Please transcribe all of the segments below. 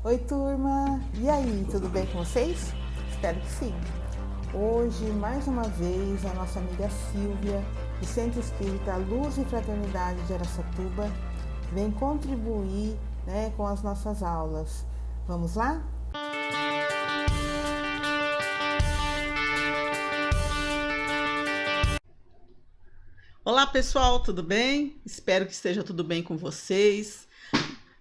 Oi, turma! E aí, tudo bem com vocês? Espero que sim! Hoje, mais uma vez, a nossa amiga Silvia, do Centro Espírita Luz e Fraternidade de Araçatuba, vem contribuir, com as nossas aulas. Vamos lá? Olá, pessoal, tudo bem? Espero que esteja tudo bem com vocês.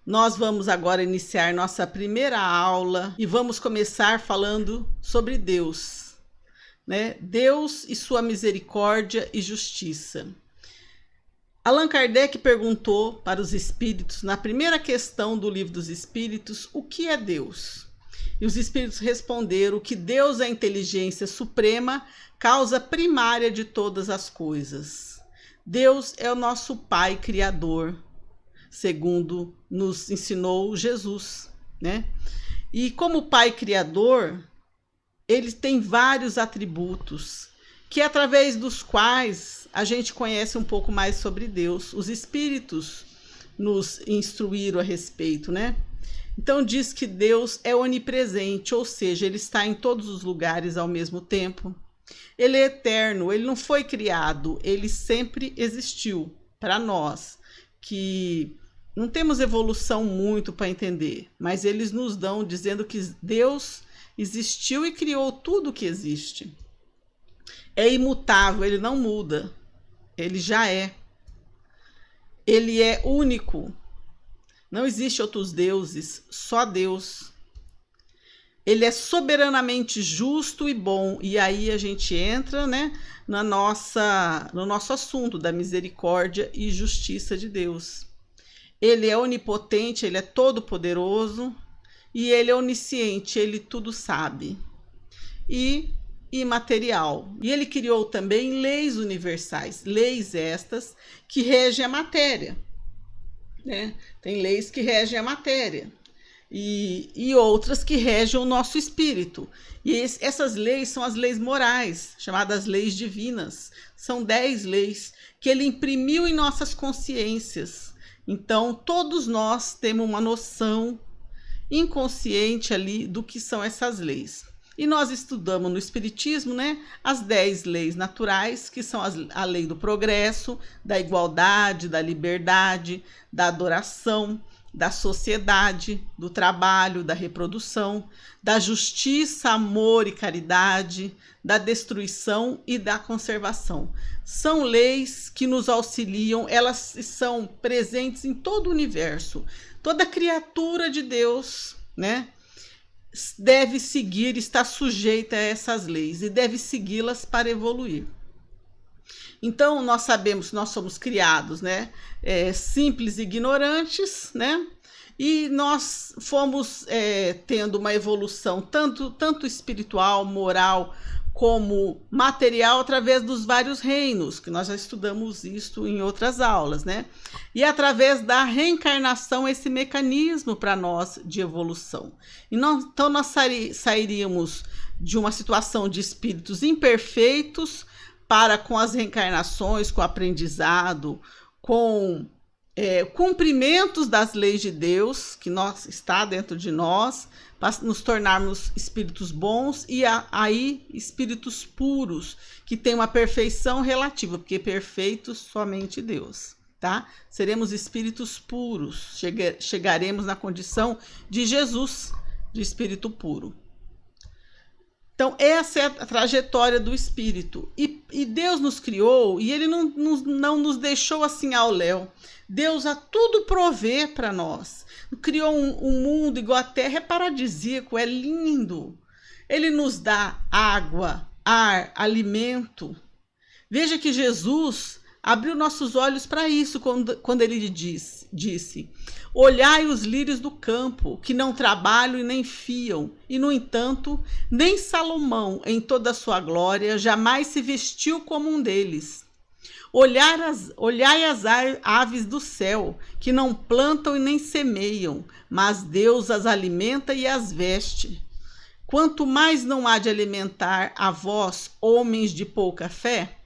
Nós vamos agora iniciar nossa primeira aula e vamos começar falando sobre Deus, né? Deus e sua misericórdia e justiça. Allan Kardec perguntou para os espíritos, na primeira questão do Livro dos Espíritos, o que é Deus? E os espíritos responderam que Deus é a inteligência suprema, causa primária de todas as coisas. Deus é o nosso Pai Criador, segundo nos ensinou Jesus, né? E como Pai Criador, ele tem vários atributos, que através dos quais a gente conhece um pouco mais sobre Deus. Os espíritos nos instruíram a respeito, né? Então diz que Deus é onipresente, ou seja, ele está em todos os lugares ao mesmo tempo. Ele é eterno, ele não foi criado, ele sempre existiu. Para nós, que não temos evolução muito para entender, mas eles nos dão dizendo que Deus existiu e criou tudo que existe. É imutável, ele não muda, ele já é. Ele é único, não existe outros deuses, só Deus. Ele é soberanamente justo e bom, e aí a gente entra, né, no nosso assunto da misericórdia e justiça de Deus. Ele é onipotente, ele é todo-poderoso, e ele é onisciente, ele tudo sabe. E imaterial. E ele criou também leis universais, leis estas que regem a matéria, né? Tem leis que regem a matéria. E outras que regem o nosso espírito. E essas leis são as leis morais, chamadas leis divinas. São 10 leis que ele imprimiu em nossas consciências. Então, todos nós temos uma noção inconsciente ali do que são essas leis. E nós estudamos no Espiritismo, né, as 10 leis naturais, que são a lei do progresso, da igualdade, da liberdade, da adoração, da sociedade, do trabalho, da reprodução, da justiça, amor e caridade, da destruição e da conservação. São leis que nos auxiliam, elas são presentes em todo o universo. Toda criatura de Deus, né, deve seguir, está sujeita a essas leis e deve segui-las para evoluir. Então, nós sabemos que nós somos criados, né, simples e ignorantes, né, e nós fomos tendo uma evolução tanto espiritual, moral, como material, através dos vários reinos, que nós já estudamos isso em outras aulas, né? E através da reencarnação, esse mecanismo para nós de evolução. Então, nós sairíamos de uma situação de espíritos imperfeitos para, com as reencarnações, com o aprendizado, com cumprimentos das leis de Deus, que está dentro de nós, para nos tornarmos espíritos bons e aí espíritos puros, que têm uma perfeição relativa, porque perfeito somente Deus, tá? Seremos espíritos puros, chegaremos na condição de Jesus, de espírito puro. Então, essa é a trajetória do espírito. E Deus nos criou e ele não nos deixou assim ao léu. Deus a tudo provê para nós. Criou um mundo igual a terra, é paradisíaco, é lindo. Ele nos dá água, ar, alimento. Veja que Jesus abriu nossos olhos para isso quando ele disse: olhai os lírios do campo, que não trabalham e nem fiam, e, no entanto, nem Salomão, em toda a sua glória, jamais se vestiu como um deles. Olhai as aves do céu, que não plantam e nem semeiam, mas Deus as alimenta e as veste. Quanto mais não há de alimentar a vós, homens de pouca fé?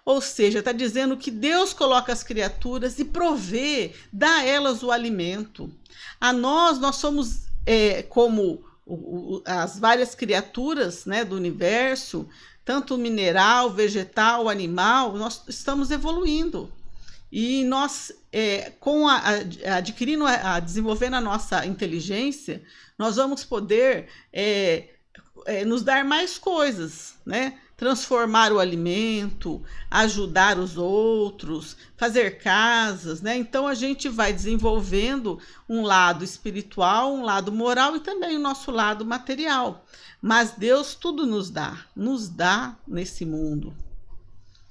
Ou seja, está dizendo que Deus coloca as criaturas e provê, dá a elas o alimento. A nós somos como as várias criaturas, né, do universo, tanto mineral, vegetal, animal, nós estamos evoluindo. E nós, desenvolvendo a nossa inteligência, nós vamos poder nos dar mais coisas, né? Transformar o alimento, ajudar os outros, fazer casas, né? Então a gente vai desenvolvendo um lado espiritual, um lado moral e também o nosso lado material. Mas Deus tudo nos dá nesse mundo,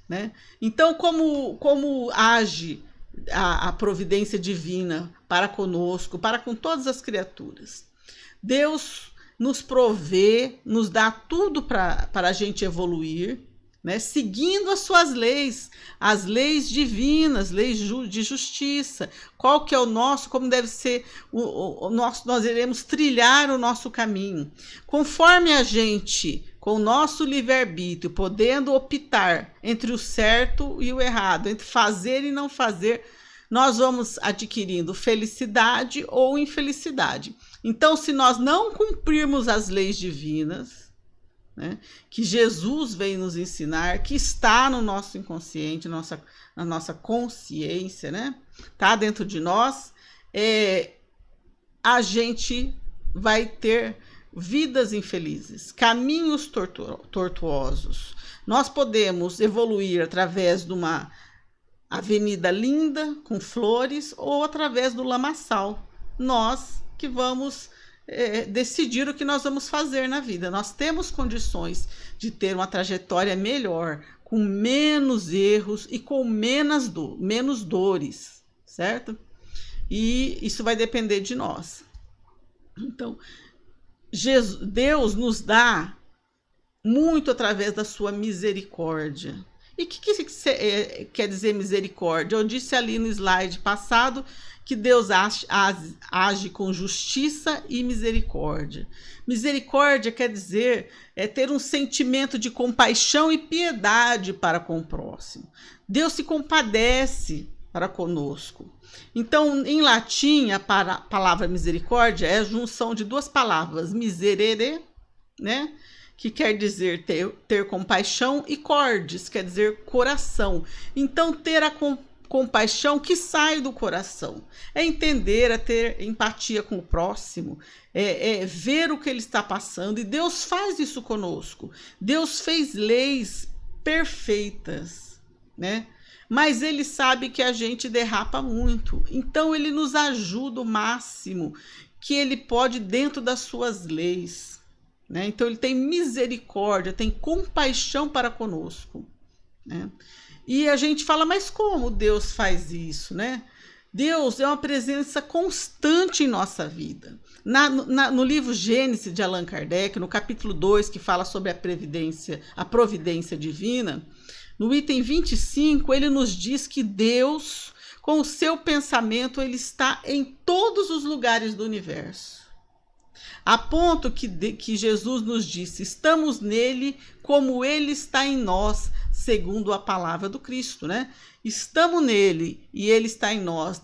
né? Então, como age a providência divina para conosco, para com todas as criaturas? Deus nos provê, nos dá tudo para a gente evoluir, né? Seguindo as suas leis, as leis divinas, leis de justiça. Qual que é o nosso, como deve ser o nosso, nós iremos trilhar o nosso caminho. Conforme a gente, com o nosso livre-arbítrio, podendo optar entre o certo e o errado, entre fazer e não fazer, nós vamos adquirindo felicidade ou infelicidade. Então, se nós não cumprirmos as leis divinas, né, que Jesus veio nos ensinar, que está no nosso inconsciente, na nossa consciência, né, está dentro de nós, a gente vai ter vidas infelizes, caminhos tortuosos. Nós podemos evoluir através de uma avenida linda, com flores, ou através do lamaçal. Nós que vamos decidir o que nós vamos fazer na vida. Nós temos condições de ter uma trajetória melhor, com menos erros e com menos dores, certo? E isso vai depender de nós. Então, Deus nos dá muito através da sua misericórdia. E o que quer dizer misericórdia? Eu disse ali no slide passado que Deus age com justiça e misericórdia. Misericórdia quer dizer ter um sentimento de compaixão e piedade para com o próximo. Deus se compadece para conosco. Então, em latim, a palavra misericórdia é a junção de duas palavras, miserere, né? Que quer dizer ter compaixão, e cordis, quer dizer coração. Então, ter a compaixão que sai do coração. É entender, é ter empatia com o próximo, é ver o que ele está passando. E Deus faz isso conosco. Deus fez leis perfeitas, né? Mas ele sabe que a gente derrapa muito. Então, ele nos ajuda o máximo que ele pode dentro das suas leis, né? Então, ele tem misericórdia, tem compaixão para conosco, né? E a gente fala, mas como Deus faz isso, né? Deus é uma presença constante em nossa vida. No livro Gênesis de Allan Kardec, no capítulo 2, que fala sobre a providência divina, no item 25, ele nos diz que Deus, com o seu pensamento, ele está em todos os lugares do universo. A ponto que Jesus nos disse, estamos nele como ele está em nós, segundo a palavra do Cristo, né? Estamos nele e ele está em nós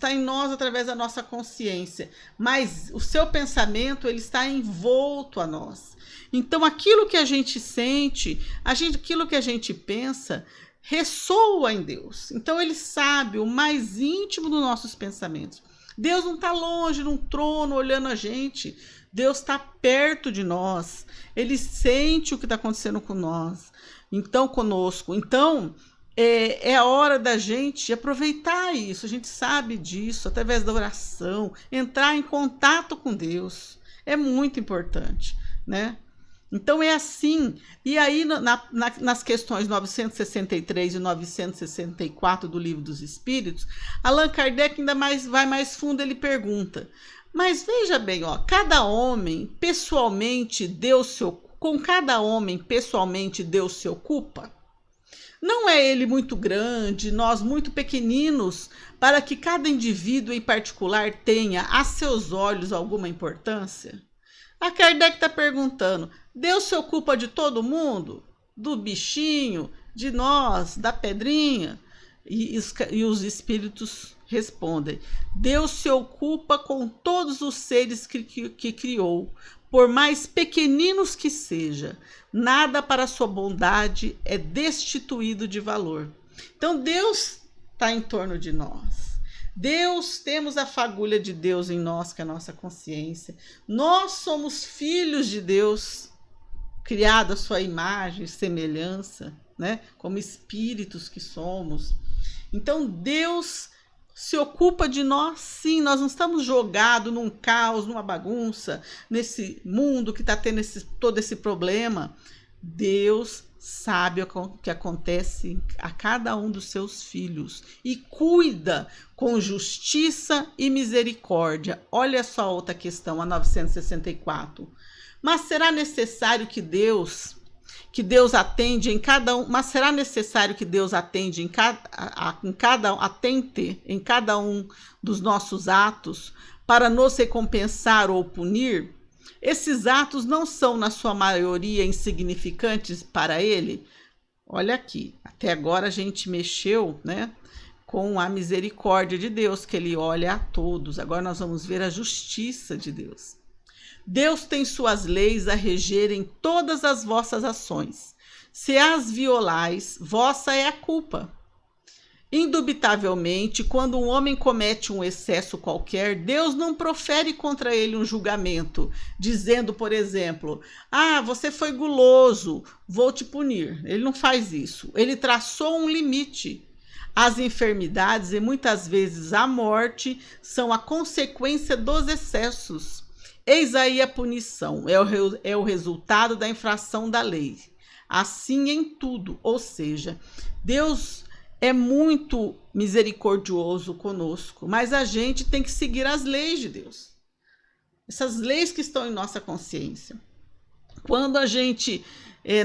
através da nossa consciência, mas o seu pensamento, ele está envolto a nós. Então, aquilo que a gente sente, aquilo que a gente pensa, ressoa em Deus. Então, ele sabe o mais íntimo dos nossos pensamentos. Deus não está longe, num trono, olhando a gente. Deus está perto de nós. Ele sente o que está acontecendo com nós. Então, conosco. Então, é a hora da gente aproveitar isso. A gente sabe disso através da oração. Entrar em contato com Deus. É muito importante, né? Então, é assim. E aí, nas questões 963 e 964 do Livro dos Espíritos, Allan Kardec ainda vai mais fundo, ele pergunta, mas veja bem, ó, cada homem pessoalmente Deus se ocupa? Não é ele muito grande, nós muito pequeninos, para que cada indivíduo em particular tenha a seus olhos alguma importância? A Kardec está perguntando, Deus se ocupa de todo mundo? Do bichinho, de nós, da pedrinha? E os espíritos respondem: Deus se ocupa com todos os seres que criou, por mais pequeninos que seja. Nada para sua bondade é destituído de valor. Então Deus está em torno de nós. Deus, temos a fagulha de Deus em nós, que é a nossa consciência. Nós somos filhos de Deus, criados à sua imagem e semelhança, né? Como espíritos que somos. Então Deus se ocupa de nós, sim. Nós não estamos jogados num caos, numa bagunça, nesse mundo que está tendo todo esse problema. Deus sabe o que acontece a cada um dos seus filhos e cuida com justiça e misericórdia. Olha só outra questão, a 964. Mas será necessário que Deus atende em cada um, mas será necessário que Deus atende atente em cada um dos nossos atos para nos recompensar ou punir? Esses atos não são, na sua maioria, insignificantes para ele? Olha aqui, até agora a gente mexeu, né, com a misericórdia de Deus, que ele olha a todos. Agora nós vamos ver a justiça de Deus. Deus tem suas leis a regerem todas as vossas ações. Se as violais, vossa é a culpa. Indubitavelmente, quando um homem comete um excesso qualquer, Deus não profere contra ele um julgamento, dizendo, por exemplo, você foi guloso, vou te punir. Ele não faz isso. Ele traçou um limite. As enfermidades e muitas vezes a morte são a consequência dos excessos. Eis aí a punição, é o resultado da infração da lei. Assim em tudo, ou seja, Deus é muito misericordioso conosco, mas a gente tem que seguir as leis de Deus. Essas leis que estão em nossa consciência. Quando a gente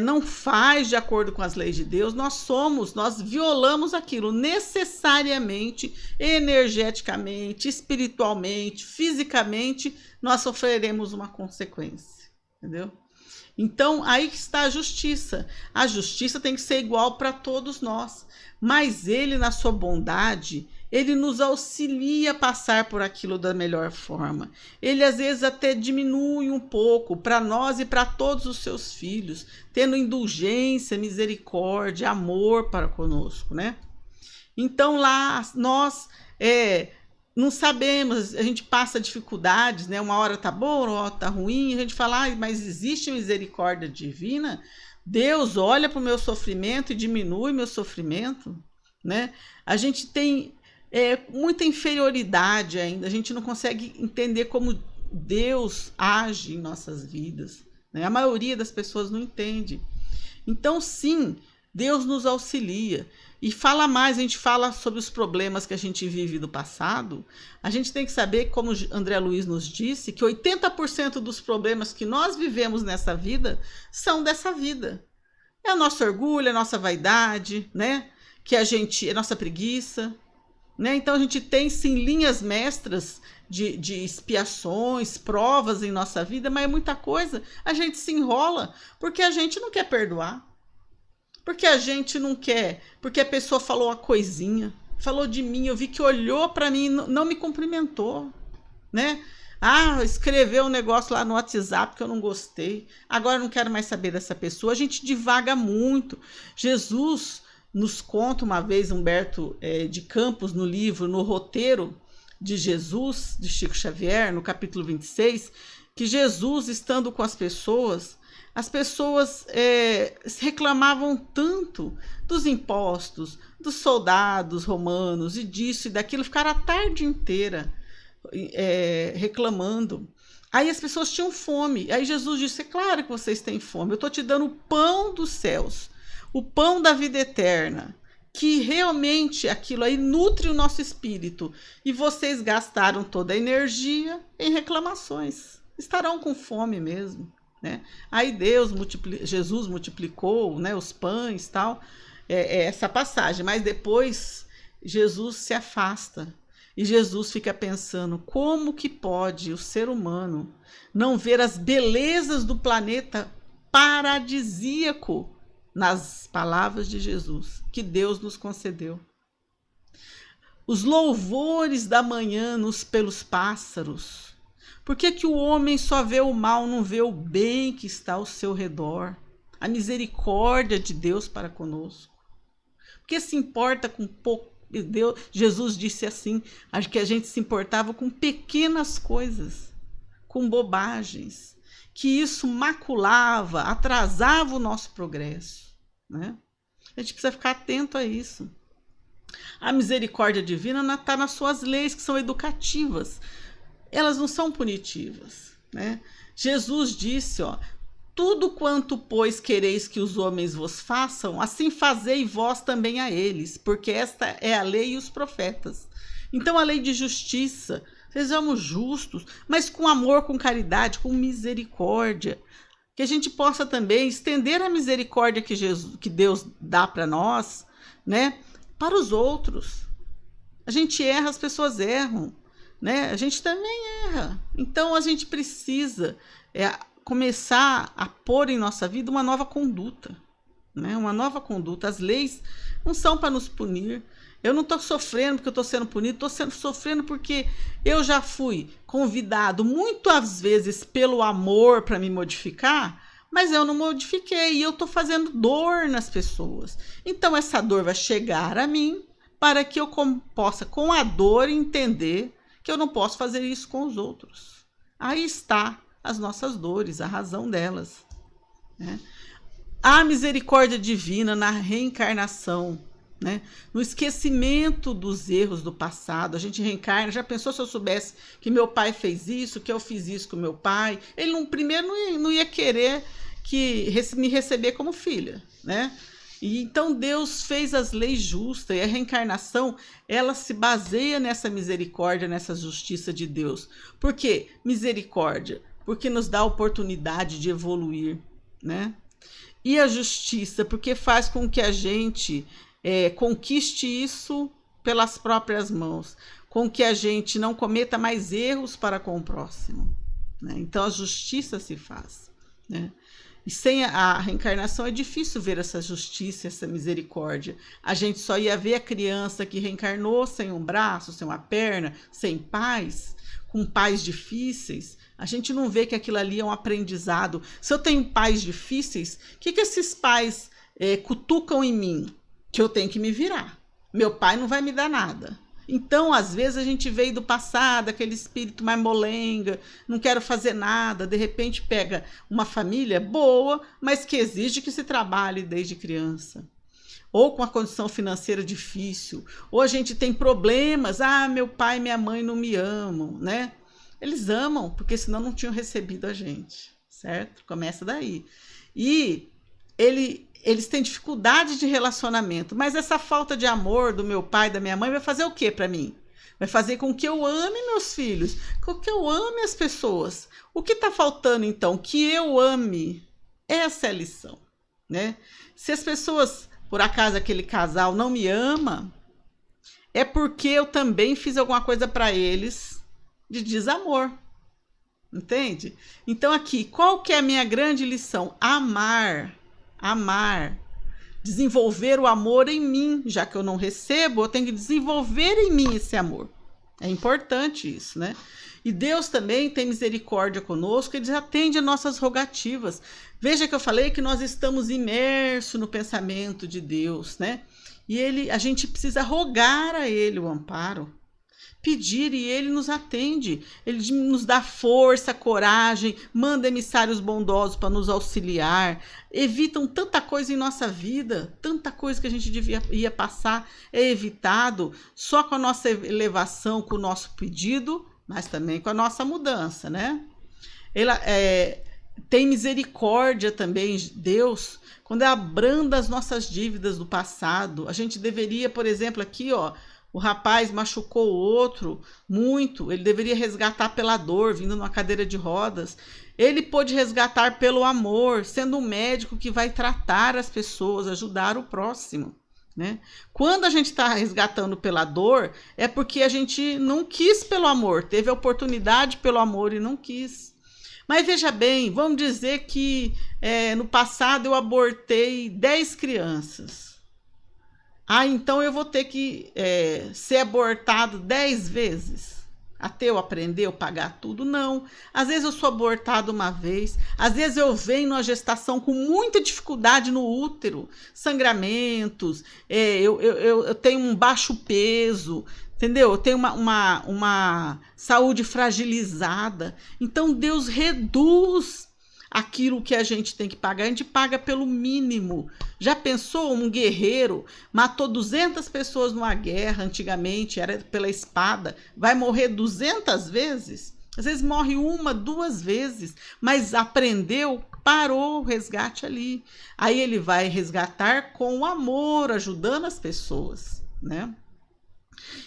não faz de acordo com as leis de Deus, nós violamos aquilo necessariamente, energeticamente, espiritualmente, fisicamente, nós sofreremos uma consequência, entendeu? Então, aí que está a justiça. A justiça tem que ser igual para todos nós, mas ele, na sua bondade, ele nos auxilia a passar por aquilo da melhor forma. Ele, às vezes, até diminui um pouco para nós e para todos os seus filhos, tendo indulgência, misericórdia, amor para conosco, né? Então, lá, nós não sabemos, a gente passa dificuldades, né? Uma hora tá bom, uma hora tá ruim, a gente fala, mas existe misericórdia divina? Deus olha para o meu sofrimento e diminui meu sofrimento, né? A gente tem muita inferioridade ainda, a gente não consegue entender como Deus age em nossas vidas, né? A maioria das pessoas não entende. Então, sim, Deus nos auxilia. E fala mais, a gente fala sobre os problemas que a gente vive do passado. A gente tem que saber, como André Luiz nos disse, que 80% dos problemas que nós vivemos nessa vida são dessa vida. É o nosso orgulho, é a nossa vaidade, né? É nossa preguiça, né? Então a gente tem sim linhas mestras de expiações, provas em nossa vida, mas é muita coisa. A gente se enrola porque a gente não quer perdoar. Porque a gente não quer, porque a pessoa falou uma coisinha, falou de mim, eu vi que olhou para mim e não me cumprimentou, né? Escreveu um negócio lá no WhatsApp que eu não gostei, agora eu não quero mais saber dessa pessoa. A gente divaga muito. Jesus nos conta uma vez, Humberto de Campos, no livro, no roteiro de Jesus, de Chico Xavier, no capítulo 26, que Jesus, estando com as pessoas reclamavam tanto dos impostos, dos soldados romanos e disso e daquilo, ficaram a tarde inteira reclamando. Aí as pessoas tinham fome. Aí Jesus disse, é claro que vocês têm fome, eu estou te dando o pão dos céus, o pão da vida eterna, que realmente aquilo aí nutre o nosso espírito. E vocês gastaram toda a energia em reclamações. Estarão com fome mesmo. Né? Aí Jesus multiplicou, né, os pães e tal, essa passagem, mas depois Jesus se afasta e Jesus fica pensando, como que pode o ser humano não ver as belezas do planeta paradisíaco nas palavras de Jesus que Deus nos concedeu? os louvores da manhã pelos pássaros? Por que que o homem só vê o mal, não vê o bem que está ao seu redor? A misericórdia de Deus para conosco. Por que se importa com pouco? Deus, Jesus disse assim, acho que a gente se importava com pequenas coisas, com bobagens, que isso maculava, atrasava o nosso progresso, né? A gente precisa ficar atento a isso. A misericórdia divina está nas suas leis, que são educativas. Elas não são punitivas, né? Jesus disse, tudo quanto, pois, quereis que os homens vos façam, assim fazei vós também a eles, porque esta é a lei e os profetas. Então, a lei de justiça, sejamos justos, mas com amor, com caridade, com misericórdia. Que a gente possa também estender a misericórdia que Deus dá para nós, né, para os outros. A gente erra, as pessoas erram, né? A gente também erra. Então, a gente precisa começar a pôr em nossa vida uma nova conduta, né? Uma nova conduta. As leis não são para nos punir. Eu não estou sofrendo porque eu estou sendo punido, estou sofrendo porque eu já fui convidado muitas vezes pelo amor para me modificar, mas eu não modifiquei e eu estou fazendo dor nas pessoas. Então essa dor vai chegar a mim para que eu possa, com a dor, entender que eu não posso fazer isso com os outros. Aí está as nossas dores, a razão delas, né? A misericórdia divina na reencarnação, né? No esquecimento dos erros do passado. A gente reencarna. Já pensou se eu soubesse que meu pai fez isso, que eu fiz isso com meu pai? Ele primeiro não ia querer me receber como filha, né? E então Deus fez as leis justas, e a reencarnação, ela se baseia nessa misericórdia, nessa justiça de Deus. Por quê? Misericórdia, porque nos dá a oportunidade de evoluir, né? E a justiça, porque faz com que a gente conquiste isso pelas próprias mãos, com que a gente não cometa mais erros para com o próximo, né? Então a justiça se faz, né? E sem a reencarnação é difícil ver essa justiça, essa misericórdia. A gente só ia ver a criança que reencarnou sem um braço, sem uma perna, sem pais, com pais difíceis. A gente não vê que aquilo ali é um aprendizado. Se eu tenho pais difíceis, o que esses pais cutucam em mim? Que eu tenho que me virar. Meu pai não vai me dar nada. Então, às vezes, a gente veio do passado, aquele espírito mais molenga, não quero fazer nada, de repente pega uma família boa, mas que exige que se trabalhe desde criança. Ou com a condição financeira difícil, ou a gente tem problemas, meu pai e minha mãe não me amam, né? Eles amam, porque senão não tinham recebido a gente, certo? Começa daí. E eles têm dificuldade de relacionamento, mas essa falta de amor do meu pai, da minha mãe, vai fazer o que para mim? Vai fazer com que eu ame meus filhos, com que eu ame as pessoas. O que está faltando, então? Que eu ame. Essa é a lição, né? Se as pessoas, por acaso aquele casal não me ama, é porque eu também fiz alguma coisa para eles de desamor. Entende? Então aqui, qual que é a minha grande lição? Amar. Desenvolver o amor em mim, já que eu não recebo, eu tenho que desenvolver em mim esse amor. É importante isso, né? E Deus também tem misericórdia conosco, Ele atende a nossas rogativas. Veja que eu falei que nós estamos imersos no pensamento de Deus, né? E a gente precisa rogar a Ele o amparo, pedir, e Ele nos atende. Ele nos dá força, coragem, manda emissários bondosos para nos auxiliar, evitam tanta coisa em nossa vida, tanta coisa que a gente ia passar é evitado só com a nossa elevação, com o nosso pedido, mas também com a nossa mudança, né? Ela tem misericórdia também, Deus, quando abranda as nossas dívidas do passado. A gente deveria, por exemplo, aqui, o rapaz machucou o outro muito, ele deveria resgatar pela dor, vindo numa cadeira de rodas. Ele pôde resgatar pelo amor, sendo um médico que vai tratar as pessoas, ajudar o próximo, né? Quando a gente está resgatando pela dor, é porque a gente não quis pelo amor, teve a oportunidade pelo amor e não quis. Mas veja bem, vamos dizer que no passado eu abortei 10 crianças. Ah, então eu vou ter que ser abortado 10 vezes até eu aprender, eu pagar tudo? Não. Às vezes eu sou abortado uma vez, às vezes eu venho numa gestação com muita dificuldade no útero, sangramentos, eu tenho um baixo peso, entendeu? Eu tenho uma saúde fragilizada. Então Deus reduz aquilo que a gente tem que pagar, a gente paga pelo mínimo. Já pensou um guerreiro matou 200 pessoas numa guerra, antigamente era pela espada, vai morrer 200 vezes? Às vezes morre 1, 2 vezes, mas aprendeu, parou o resgate ali. Aí ele vai resgatar com o amor, ajudando as pessoas, né?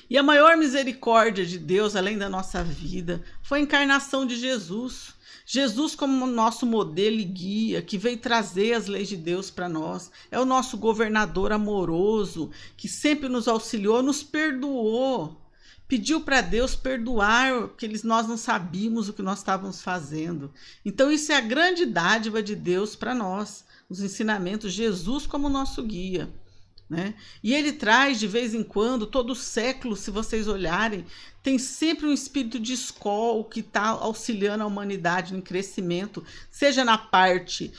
E a maior misericórdia de Deus, além da nossa vida, foi a encarnação de Jesus. Jesus como nosso modelo e guia, que veio trazer as leis de Deus para nós. É o nosso governador amoroso, que sempre nos auxiliou, nos perdoou. Pediu para Deus perdoar, porque nós não sabíamos o que nós estávamos fazendo. Então isso é a grande dádiva de Deus para nós, os ensinamentos, Jesus como nosso guia. Né? E ele traz de vez em quando, todo século, se vocês olharem, tem sempre um espírito de escola que está auxiliando a humanidade no crescimento, seja na parte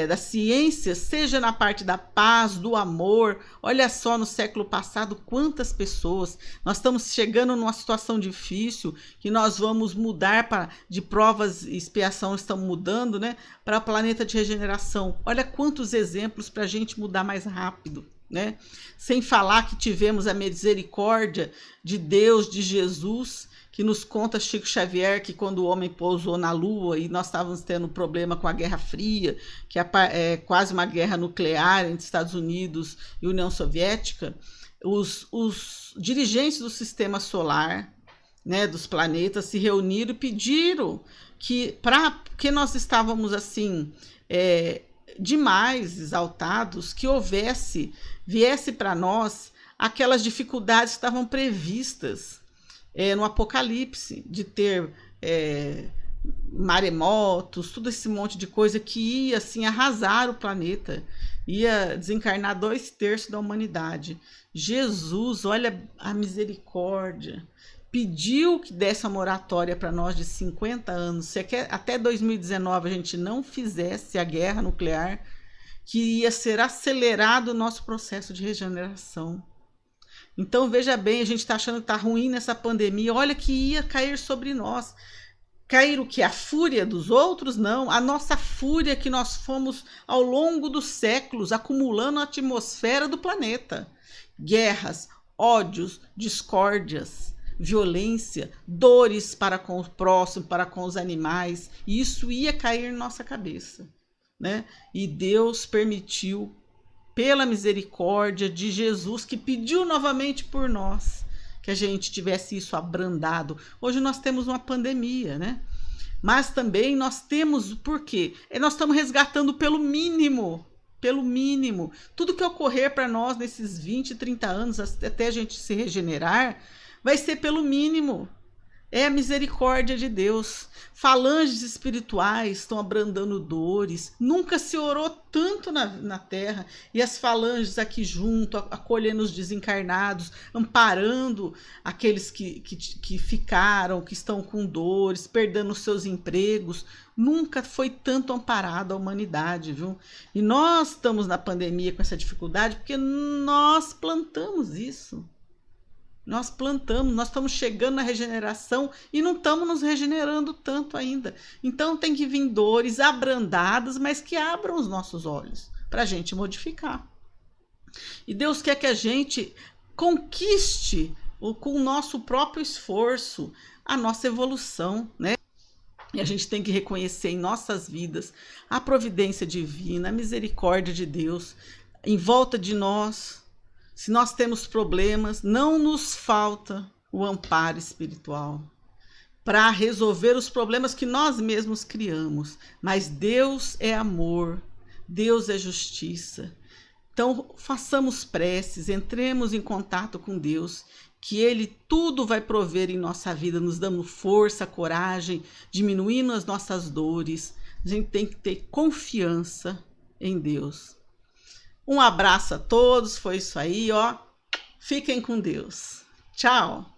da ciência, seja na parte da paz, do amor. Olha só, no século passado, quantas pessoas. Nós estamos chegando numa situação difícil, que nós vamos mudar de provas e expiação, estamos mudando, né, para o planeta de regeneração. Olha quantos exemplos para a gente mudar mais rápido. Né? Sem falar que tivemos a misericórdia de Deus, de Jesus, que nos conta Chico Xavier que quando o homem pousou na Lua e nós estávamos tendo problema com a Guerra Fria, que é quase uma guerra nuclear entre Estados Unidos e União Soviética, os dirigentes do sistema solar, né, dos planetas, se reuniram e pediram porque nós estávamos assim demais exaltados, que viesse para nós aquelas dificuldades que estavam previstas no Apocalipse, de ter maremotos, todo esse monte de coisa que ia assim arrasar o planeta, ia desencarnar 2/3 da humanidade. Jesus, olha a misericórdia, pediu que desse uma moratória para nós de 50 anos, se até 2019 a gente não fizesse a guerra nuclear, que ia ser acelerado o nosso processo de regeneração. Então, veja bem, a gente está achando que está ruim nessa pandemia, olha que ia cair sobre nós. Cair o que? A fúria dos outros? Não, a nossa fúria que nós fomos ao longo dos séculos acumulando na atmosfera do planeta. Guerras, ódios, discórdias, violência, dores para com o próximo, para com os animais, e isso ia cair na nossa cabeça, né? E Deus permitiu, pela misericórdia de Jesus, que pediu novamente por nós, que a gente tivesse isso abrandado. Hoje nós temos uma pandemia, né? Mas também nós temos, por quê? Nós estamos resgatando pelo mínimo, tudo que ocorrer para nós nesses 20, 30 anos, até a gente se regenerar, vai ser pelo mínimo. É a misericórdia de Deus. Falanges espirituais estão abrandando dores. Nunca se orou tanto na terra. E as falanges aqui junto, acolhendo os desencarnados, amparando aqueles que ficaram, que estão com dores, perdendo os seus empregos. Nunca foi tanto amparado a humanidade, viu? E nós estamos na pandemia com essa dificuldade porque nós plantamos isso. Nós estamos chegando na regeneração e não estamos nos regenerando tanto ainda. Então tem que vir dores abrandadas, mas que abram os nossos olhos para a gente modificar. E Deus quer que a gente conquiste com o nosso próprio esforço a nossa evolução, né? E a gente tem que reconhecer em nossas vidas a providência divina, a misericórdia de Deus em volta de nós. Se nós temos problemas, não nos falta o amparo espiritual para resolver os problemas que nós mesmos criamos. Mas Deus é amor, Deus é justiça. Então, façamos preces, entremos em contato com Deus, que Ele tudo vai prover em nossa vida, nos dando força, coragem, diminuindo as nossas dores. A gente tem que ter confiança em Deus. Um abraço a todos, foi isso aí, ó. Fiquem com Deus. Tchau!